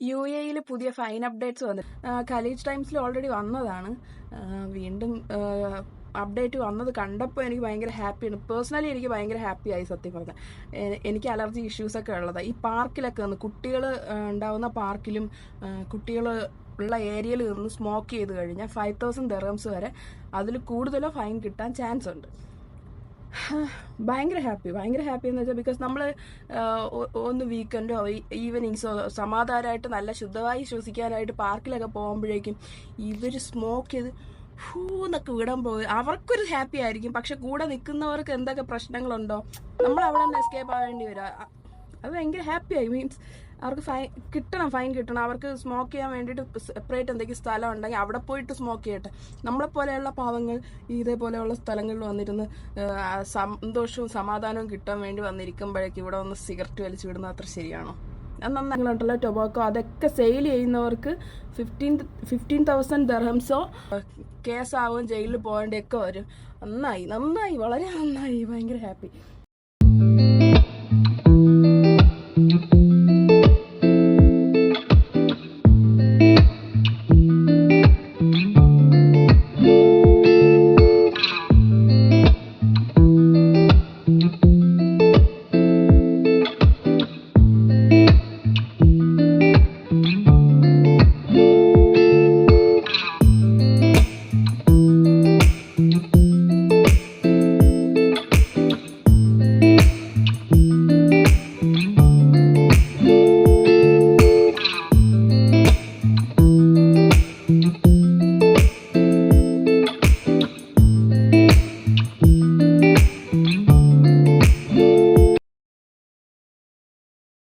UAE പുതിയ fine updates വന്നു. Khaleej ടൈംസിൽ already വന്നതാണ്. വീണ്ടും അപ്ഡേറ്റ് വന്നത് കണ്ടപ്പോൾ എനിക്ക് ഭയങ്കര ഹാപ്പിയാണ്. പേഴ്സണലി എനിക്ക് ഭയങ്കര ഹാപ്പിയായി. സത്യം പറഞ്ഞാൽ എനിക്ക് അലർജി ഇഷ്യൂസൊക്കെ ഉള്ളതാണ്. ഈ പാർക്കിലൊക്കെ വന്ന് കുട്ടികൾ ഉണ്ടാവുന്ന പാർക്കിലും കുട്ടികൾ ഉള്ള ഏരിയയിൽ നിന്ന് സ്മോക്ക് ചെയ്ത് കഴിഞ്ഞാൽ 5,000 ദിർഹംസ് വരെ അതിൽ കൂടുതലോ ഫൈൻ കിട്ടാൻ ചാൻസ് ഉണ്ട്. ഭയങ്കര ഹാപ്പി എന്ന് വെച്ചാൽ ബിക്കോസ് നമ്മൾ ഒന്ന് വീക്കെൻഡോ ഈവനിങ്സോ സമാധാനമായിട്ട് നല്ല ശുദ്ധമായി ശ്വസിക്കാനായിട്ട് പാർക്കിലൊക്കെ പോകുമ്പോഴേക്കും ഇവർ സ്മോക്ക് ചെയ്ത് എന്നൊക്കെ വിടാൻ പോകും. അവർക്കൊരു ഹാപ്പി ആയിരിക്കും. പക്ഷെ കൂടെ നിൽക്കുന്നവർക്ക് എന്തൊക്കെ പ്രശ്നങ്ങളുണ്ടോ നമ്മൾ അവിടെ നിന്ന് എസ്കേപ്പ് ആവേണ്ടി വരിക. അത് ഭയങ്കര ഹാപ്പിയായി. മീൻസ് അവർക്ക് ഫൈൻ കിട്ടണം. അവർക്ക് സ്മോക്ക് ചെയ്യാൻ വേണ്ടിയിട്ട് സെപ്പറേറ്റ് എന്തെങ്കിലും സ്ഥലം ഉണ്ടെങ്കിൽ അവിടെ പോയിട്ട് സ്മോക്ക് ചെയ്യട്ടെ. നമ്മളെപ്പോലെയുള്ള പാവങ്ങൾ ഇതേപോലെയുള്ള സ്ഥലങ്ങളിൽ വന്നിരുന്ന് സന്തോഷവും സമാധാനവും കിട്ടാൻ വേണ്ടി വന്നിരിക്കുമ്പോഴേക്കും ഇവിടെ വന്ന് സിഗരറ്റ് വലിച്ചു വിടുന്നത് അത്ര ശരിയാണോ? അത് നന്നായിട്ടുള്ള ടൊബാക്കോ അതൊക്കെ സെയിൽ ചെയ്യുന്നവർക്ക് 15,000 ദിർഹംസോ കേസാവും, ജയിലിൽ പോകേണ്ടിയൊക്കെ വരും. നന്നായി വളരെ നന്നായി. ഭയങ്കര ഹാപ്പി.